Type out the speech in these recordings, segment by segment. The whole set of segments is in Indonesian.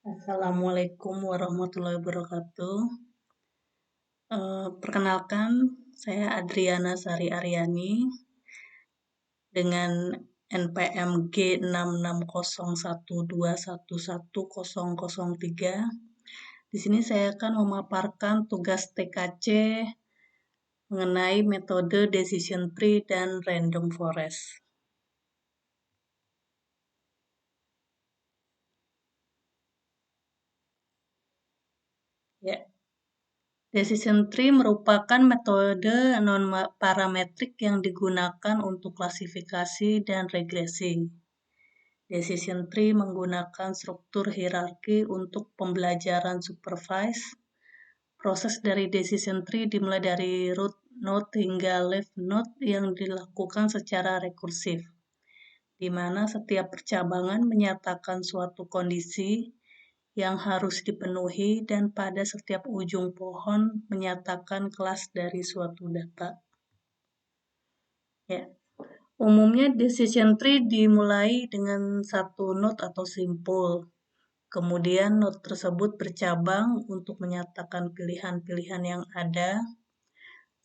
Assalamualaikum warahmatullahi wabarakatuh. Perkenalkan, saya Adriana Sari Aryani dengan NPM G660121110003. Di sini saya akan memaparkan tugas TKC mengenai metode decision tree dan random forest. Ya. Decision tree merupakan metode non-parametrik yang digunakan untuk klasifikasi dan regresi. Decision tree menggunakan struktur hierarki untuk pembelajaran supervised. Proses dari decision tree dimulai dari root node hingga leaf node yang dilakukan secara rekursif, di mana setiap percabangan menyatakan suatu kondisi yang harus dipenuhi dan pada setiap ujung pohon menyatakan kelas dari suatu data. Ya. Umumnya decision tree dimulai dengan satu node atau simpul. Kemudian node tersebut bercabang untuk menyatakan pilihan-pilihan yang ada.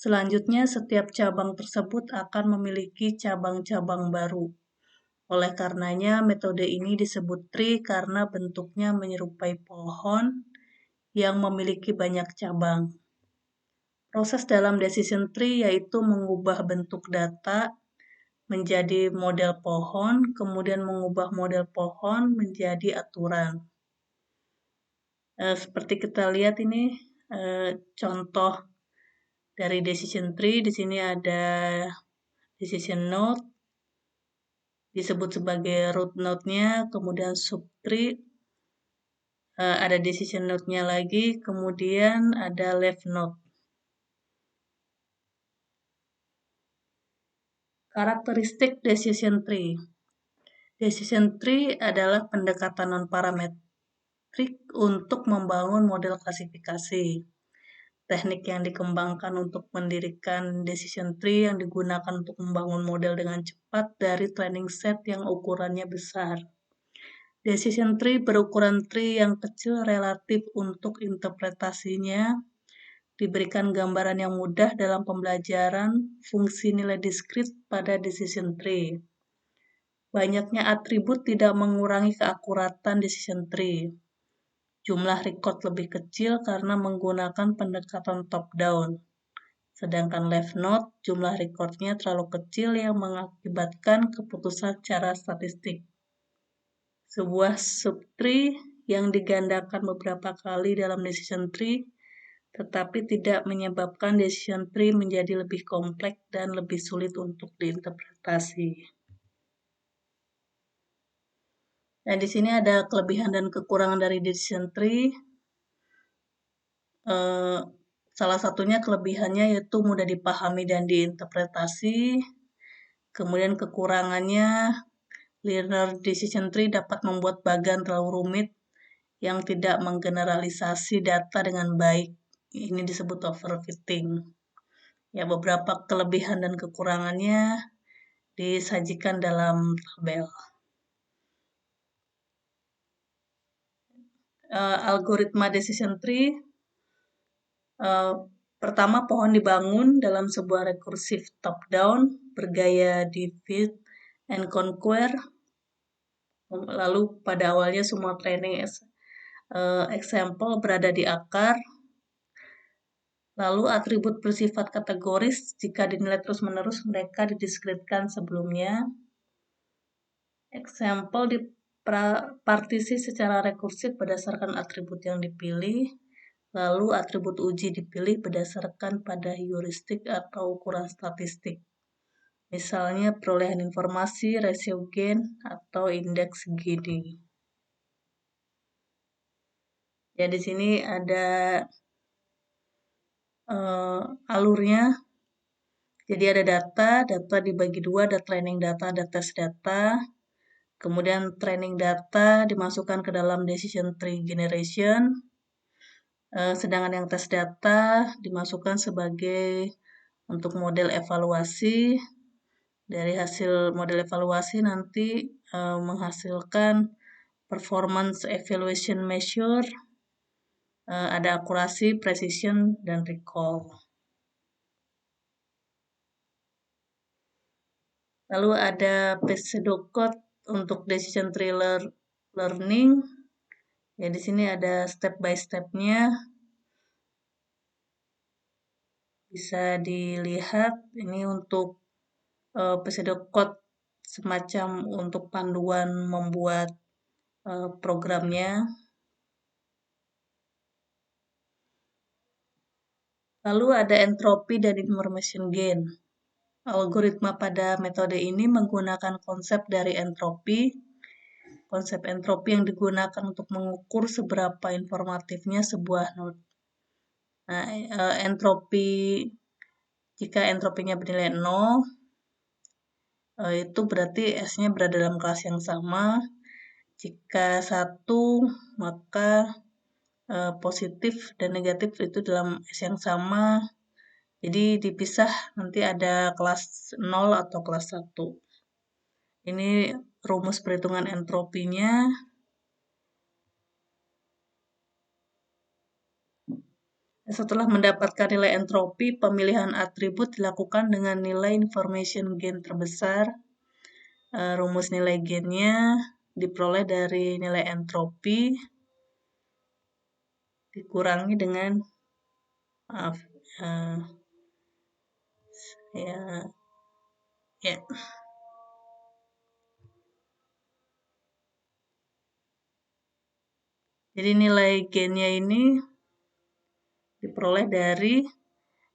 Selanjutnya setiap cabang tersebut akan memiliki cabang-cabang baru. Oleh karenanya metode ini disebut tree karena bentuknya menyerupai pohon yang memiliki banyak cabang. Proses dalam decision tree yaitu mengubah bentuk data menjadi model pohon, kemudian mengubah model pohon menjadi aturan. Seperti kita lihat ini contoh dari decision tree. Di sini ada decision node, disebut sebagai root node-nya, kemudian subtree, ada decision node-nya lagi, kemudian ada leaf node. Karakteristik decision tree. Decision tree adalah pendekatan non-parametrik untuk membangun model klasifikasi. Teknik yang dikembangkan untuk mendirikan decision tree yang digunakan untuk membangun model dengan cepat dari training set yang ukurannya besar. Decision tree berukuran tree yang kecil relatif untuk interpretasinya, diberikan gambaran yang mudah dalam pembelajaran fungsi nilai diskrit pada decision tree. Banyaknya atribut tidak mengurangi keakuratan decision tree. Jumlah record lebih kecil karena menggunakan pendekatan top-down. Sedangkan left node, jumlah recordnya terlalu kecil yang mengakibatkan keputusan secara statistik. Sebuah subtree yang digandakan beberapa kali dalam decision tree, tetapi tidak menyebabkan decision tree menjadi lebih kompleks dan lebih sulit untuk diinterpretasi. Nah, di sini ada kelebihan dan kekurangan dari decision tree. Salah satunya kelebihannya yaitu mudah dipahami dan diinterpretasi. Kemudian kekurangannya, linear decision tree dapat membuat bagan terlalu rumit yang tidak menggeneralisasi data dengan baik. Ini disebut overfitting. Ya, beberapa kelebihan dan kekurangannya disajikan dalam tabel. Algoritma decision tree. Pertama, pohon dibangun dalam sebuah rekursif top-down bergaya divide and conquer. Lalu pada awalnya semua training example berada di akar. Lalu atribut bersifat kategoris, jika dinilai terus-menerus mereka didiskretkan sebelumnya. Example dipartisi secara rekursif berdasarkan atribut yang dipilih. Lalu atribut uji dipilih berdasarkan pada heuristik atau ukuran statistik. Misalnya perolehan informasi, rasio gain, atau indeks Gini. Ya, di sini ada alurnya. Jadi ada data dibagi dua, ada training data, ada test data. Kemudian training data dimasukkan ke dalam decision tree generation. Sedangkan yang test data dimasukkan sebagai untuk model evaluasi. Dari hasil model evaluasi nanti menghasilkan performance evaluation measure, ada akurasi, precision, dan recall. Lalu ada pseudocode untuk decision tree learning. Ya, di sini ada step by step-nya. Bisa dilihat ini untuk pseudocode semacam untuk panduan membuat programnya. Lalu ada entropi dan information gain. Algoritma pada metode ini menggunakan konsep dari entropi. Konsep entropi yang digunakan untuk mengukur seberapa informatifnya sebuah node. Nah, entropi, jika entropinya bernilai 0, itu berarti S-nya berada dalam kelas yang sama. Jika 1, maka positif dan negatif itu dalam S yang sama. Jadi dipisah, nanti ada kelas 0 atau kelas 1. Ini rumus perhitungan entropinya. Setelah mendapatkan nilai entropi, pemilihan atribut dilakukan dengan nilai information gain terbesar. Rumus nilai gainnya diperoleh dari nilai entropi dikurangi dengan Jadi nilai gainnya ini diperoleh dari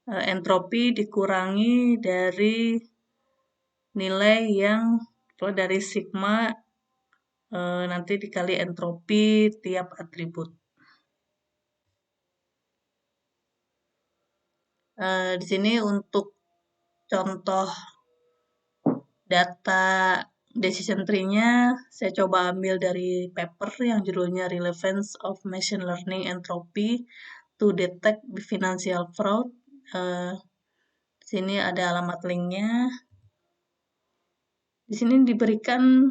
entropi dikurangi dari nilai yang dari sigma nanti dikali entropi tiap atribut. Di sini untuk contoh data decision tree-nya saya coba ambil dari paper yang judulnya Relevance of Machine Learning Entropy to Detect Financial Fraud. Di sini ada alamat linknya. Di sini diberikan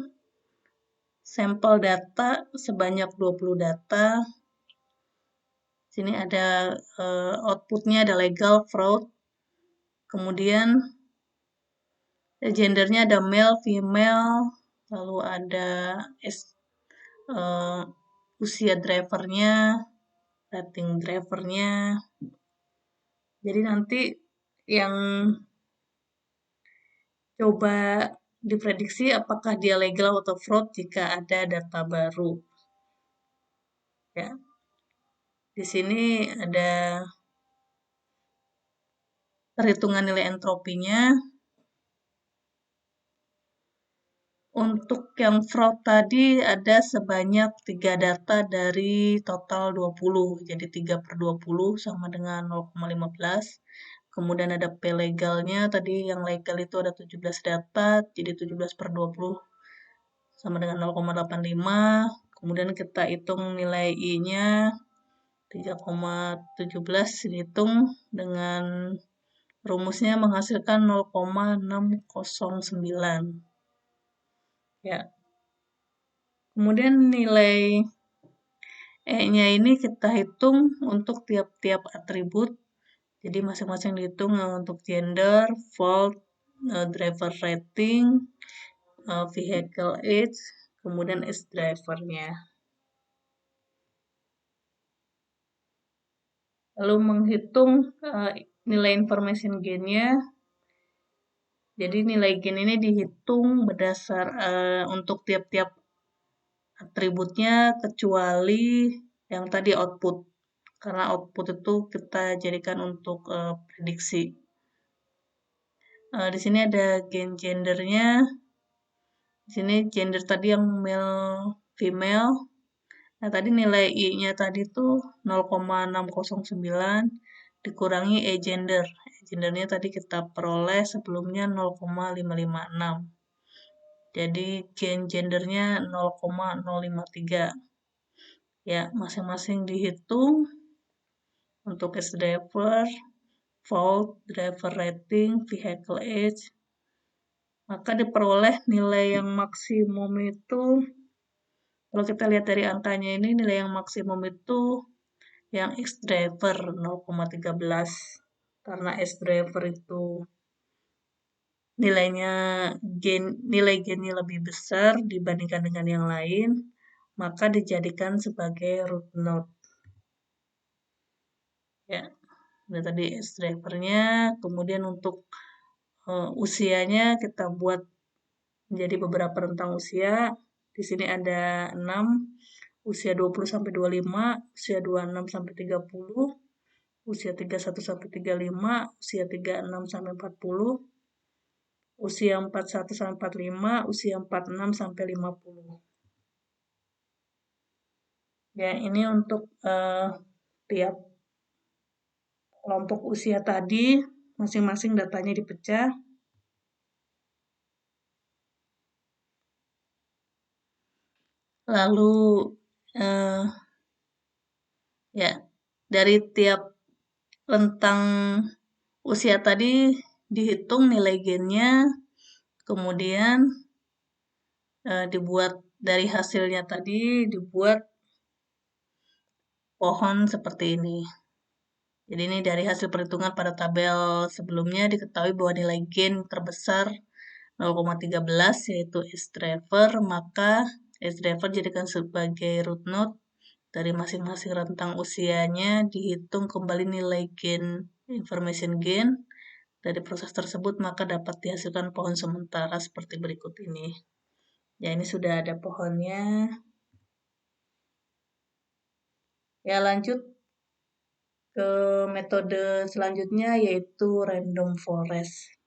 sampel data sebanyak 20 data. Di sini ada outputnya ada legal, fraud. Kemudian gendernya ada male, female, lalu ada usia drivernya, rating drivernya. Jadi nanti yang coba diprediksi apakah dia legal atau fraud jika ada data baru. Ya. Di sini ada perhitungan nilai entropinya. Untuk yang fraud tadi ada sebanyak 3 data dari total 20. Jadi 3/20 sama dengan 0,15. Kemudian ada P legalnya, tadi yang legal itu ada 17 data, jadi 17/20 sama dengan 0,85. Kemudian kita hitung nilai I-nya 3,17 dihitung dengan rumusnya menghasilkan 0,609. Ya. Kemudian nilai E-nya ini kita hitung untuk tiap-tiap atribut. Jadi masing-masing dihitung untuk gender, fault, driver rating, vehicle age, kemudian age drivernya. Lalu menghitung nilai information gain-nya. Jadi nilai gain ini dihitung berdasar untuk tiap-tiap atributnya kecuali yang tadi output. Karena output itu kita jadikan untuk prediksi. Di sini ada gain gendernya. Di sini gender tadi yang male, female. Nah, tadi nilai I-nya tadi tuh 0,609 dikurangi E-gender. E-gendernya tadi kita peroleh sebelumnya 0,556. Jadi gain gendernya 0,053. Ya, masing-masing dihitung untuk age driver, fault, driver rating, vehicle age. Maka diperoleh nilai yang maksimum itu Kalau kita lihat dari angkanya ini, nilai yang maksimum itu yang X driver 0,13. Karena X driver itu nilai gainnya lebih besar dibandingkan dengan yang lain, maka dijadikan sebagai root node. Ya, udah tadi X drivernya, kemudian untuk usianya kita buat menjadi beberapa rentang usia. Di sini ada 6, usia 20 sampai 25, usia 26 sampai 30, usia 31 sampai 35, usia 36 sampai 40, usia 41 sampai 45, usia 46 sampai 50. Ya, ini untuk tiap kelompok usia tadi, masing-masing datanya dipecah. Lalu ya, dari tiap rentang usia tadi dihitung nilai gainnya, kemudian dibuat dari hasilnya tadi, dibuat pohon seperti ini. Jadi ini dari hasil perhitungan pada tabel sebelumnya diketahui bahwa nilai gain terbesar 0,13 yaitu S driver, maka S driver jadikan sebagai root node dari masing-masing rentang usianya, dihitung kembali nilai gain, information gain dari proses tersebut, maka dapat dihasilkan pohon sementara seperti berikut ini. Ya, ini sudah ada pohonnya. Ya, lanjut ke metode selanjutnya yaitu random forest.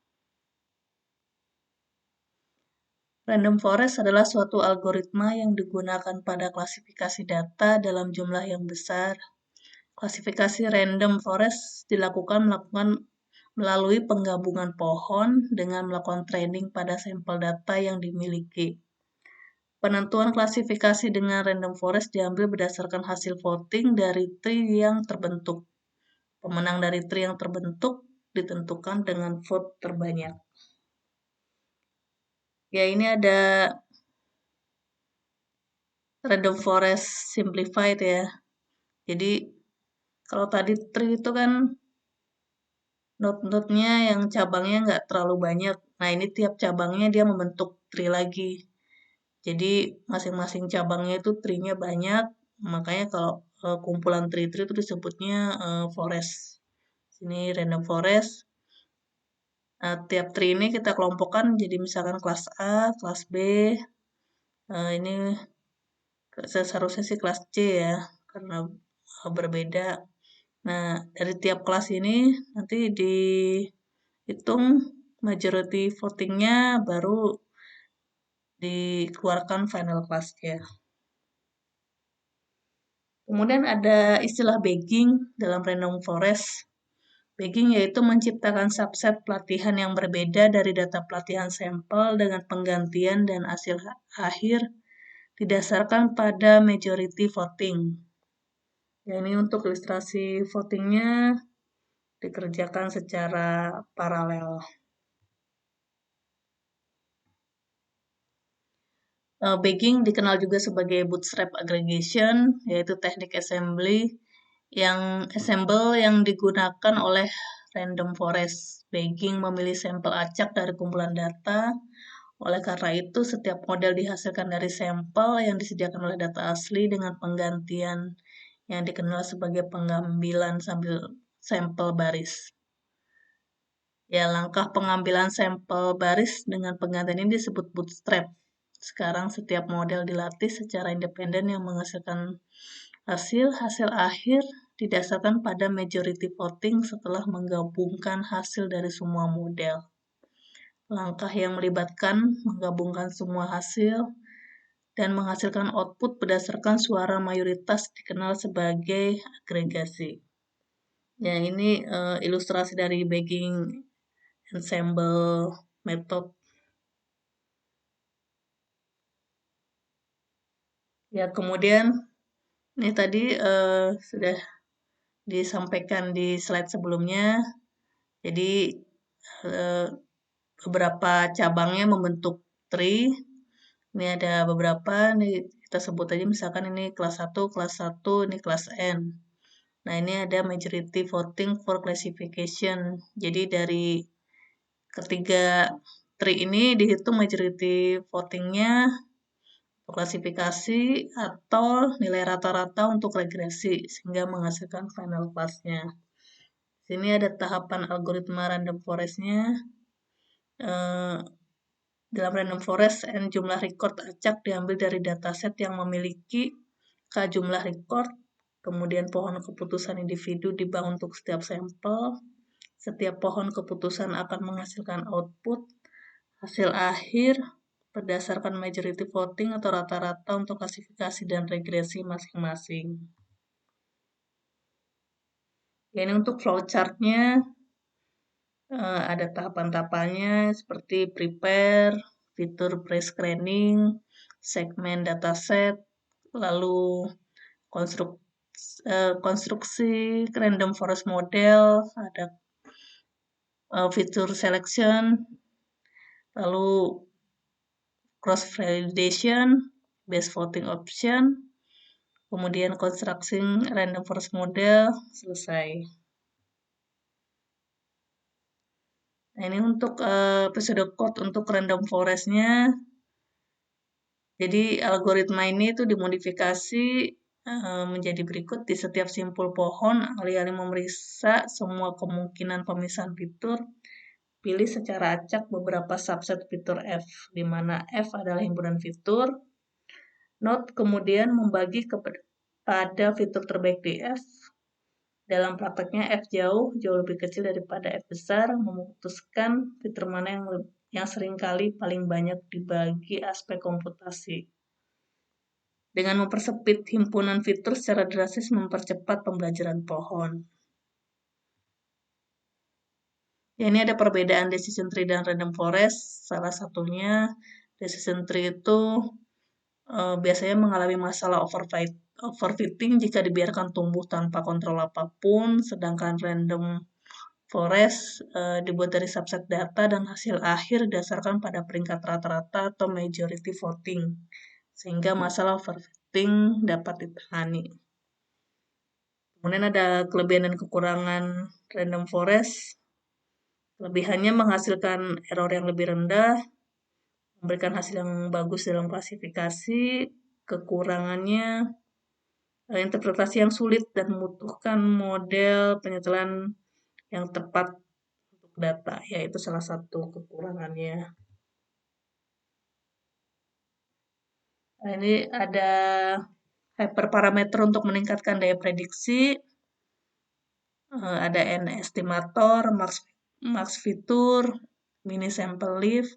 Random forest adalah suatu algoritma yang digunakan pada klasifikasi data dalam jumlah yang besar. Klasifikasi random forest dilakukan melalui penggabungan pohon dengan melakukan training pada sampel data yang dimiliki. Penentuan klasifikasi dengan random forest diambil berdasarkan hasil voting dari tree yang terbentuk. Pemenang dari tree yang terbentuk ditentukan dengan vote terbanyak. Ya, ini ada random forest simplified ya. Jadi kalau tadi tree itu kan node-node-nya yang cabangnya nggak terlalu banyak. Nah, ini tiap cabangnya dia membentuk tree lagi. Jadi masing-masing cabangnya itu tree-nya banyak. Makanya kalau kumpulan tree-tree itu disebutnya forest. Sini random forest. Tiap tree ini kita kelompokkan jadi misalkan kelas A, kelas B. Ini seharusnya sih kelas C ya, karena berbeda. Nah, dari tiap kelas ini nanti dihitung majority votingnya, baru dikeluarkan final class-nya. Kemudian ada istilah bagging dalam random forest. Bagging yaitu menciptakan subset pelatihan yang berbeda dari data pelatihan sampel dengan penggantian dan hasil akhir didasarkan pada majority voting. Ya, ini untuk ilustrasi votingnya dikerjakan secara paralel. Bagging dikenal juga sebagai bootstrap aggregation, yaitu teknik assemble yang digunakan oleh random forest. Bagging memilih sampel acak dari kumpulan data. Oleh karena itu, setiap model dihasilkan dari sampel yang disediakan oleh data asli dengan penggantian yang dikenal sebagai pengambilan sampel baris. Ya, langkah pengambilan sampel baris dengan penggantian ini disebut bootstrap. Sekarang setiap model dilatih secara independen yang menghasilkan hasil akhir didasarkan pada majority voting setelah menggabungkan hasil dari semua model. Langkah yang melibatkan menggabungkan semua hasil dan menghasilkan output berdasarkan suara mayoritas dikenal sebagai agregasi. Ya, ini ilustrasi dari bagging ensemble method. Ya, kemudian ini tadi sudah disampaikan di slide sebelumnya. Jadi beberapa cabangnya membentuk tree. Ini ada beberapa, nih kita sebut aja misalkan ini kelas 1, ini kelas N. Nah, ini ada majority voting for classification. Jadi dari ketiga tree ini dihitung majority votingnya untuk klasifikasi atau nilai rata-rata untuk regresi sehingga menghasilkan final class-nya. Sini ada tahapan algoritma random forest-nya. Dalam random forest, n jumlah record acak diambil dari dataset yang memiliki k jumlah record, kemudian pohon keputusan individu dibangun untuk setiap sampel. Setiap pohon keputusan akan menghasilkan output hasil akhir berdasarkan majority voting atau rata-rata untuk klasifikasi dan regresi masing-masing. Ya, ini untuk flowchart-nya ada tahapan-tahapannya seperti prepare, fitur pre-screening, segmen dataset, lalu konstruksi random forest model, ada fitur selection, lalu cross validation, base voting option, kemudian constructing random forest model, selesai. Nah, ini untuk pseudocode untuk random forest-nya. Jadi algoritma ini itu dimodifikasi menjadi berikut. Di setiap simpul pohon, alih-alih memeriksa semua kemungkinan pemisahan fitur, pilih secara acak beberapa subset fitur F, di mana F adalah himpunan fitur. Note kemudian membagi kepada fitur terbaik di F. Dalam prakteknya F jauh lebih kecil daripada F besar, memutuskan fitur mana yang seringkali paling banyak dibagi aspek komputasi. Dengan mempersempit himpunan fitur secara drastis mempercepat pembelajaran pohon. Ya, ini ada perbedaan decision tree dan random forest. Salah satunya decision tree itu biasanya mengalami masalah overfitting jika dibiarkan tumbuh tanpa kontrol apapun, sedangkan random forest dibuat dari subset data dan hasil akhir didasarkan pada peringkat rata-rata atau majority voting, sehingga masalah overfitting dapat ditangani. Kemudian ada kelebihan dan kekurangan random forest. Kelebihannya menghasilkan error yang lebih rendah, memberikan hasil yang bagus dalam klasifikasi. Kekurangannya interpretasi yang sulit dan membutuhkan model penyetelan yang tepat untuk data, yaitu salah satu kekurangannya. Nah, ini ada hyperparameter untuk meningkatkan daya prediksi. Ada n estimator, max fitur, mini sample lift.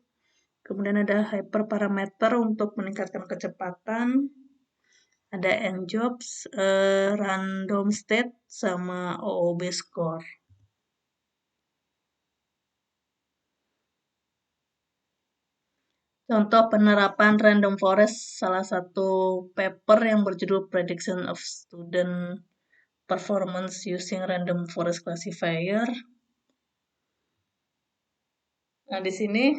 Kemudian ada hyperparameter untuk meningkatkan kecepatan. Ada n jobs, random state, sama OOB score. Contoh penerapan random forest, salah satu paper yang berjudul Prediction of Student Performance Using Random Forest Classifier. Nah, di sini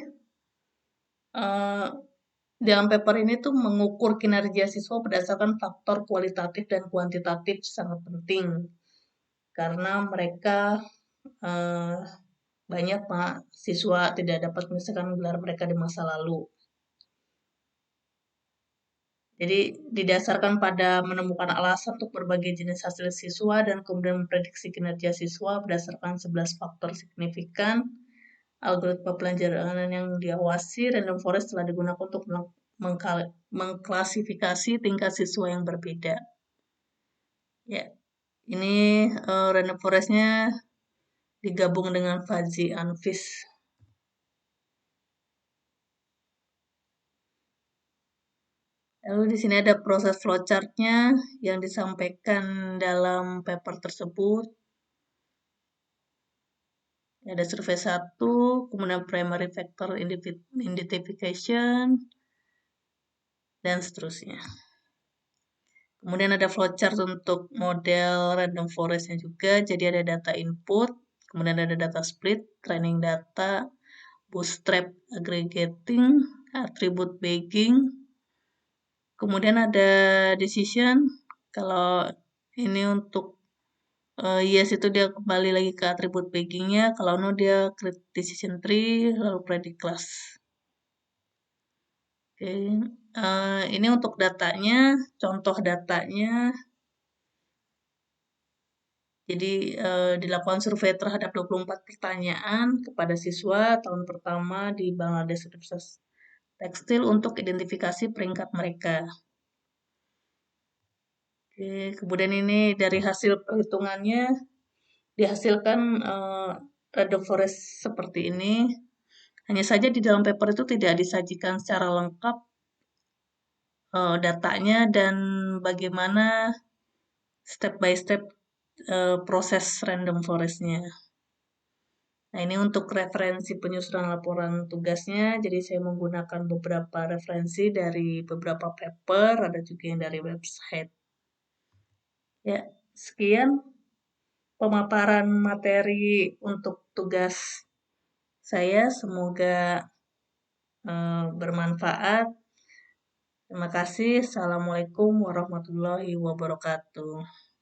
dalam paper ini tuh mengukur kinerja siswa berdasarkan faktor kualitatif dan kuantitatif sangat penting. Karena mereka banyak siswa tidak dapat menyelesaikan gelar mereka di masa lalu. Jadi didasarkan pada menemukan alasan untuk berbagai jenis hasil siswa dan kemudian memprediksi kinerja siswa berdasarkan 11 faktor signifikan. Algoritma pelajaran yang diawasi random forest telah digunakan untuk mengklasifikasi tingkat siswa yang berbeda. Ya, ini random forest-nya digabung dengan fuzzy unfis. Lalu di sini ada proses flowchart-nya yang disampaikan dalam paper tersebut. Ada survei 1, kemudian primary factor identification, dan seterusnya. Kemudian ada flowchart untuk model random forest-nya juga. Jadi ada data input, kemudian ada data split, training data, bootstrap aggregating, attribute bagging, Kemudian ada decision, kalau ini untuk yes itu dia kembali lagi ke atribut baggingnya, kalau no dia create decision tree, lalu predict class. Oke, ini untuk datanya, contoh datanya. Jadi dilakukan survei terhadap 24 pertanyaan kepada siswa tahun pertama di Bangladesh Universitas Tekstil untuk identifikasi peringkat mereka. Oke, kemudian ini dari hasil perhitungannya dihasilkan random forest seperti ini. Hanya saja di dalam paper itu tidak disajikan secara lengkap datanya dan bagaimana step by step proses random forestnya. Nah, ini untuk referensi penyusunan laporan tugasnya, jadi saya menggunakan beberapa referensi dari beberapa paper, ada juga yang dari website. Ya, sekian pemaparan materi untuk tugas saya, semoga bermanfaat. Terima kasih. Assalamualaikum warahmatullahi wabarakatuh.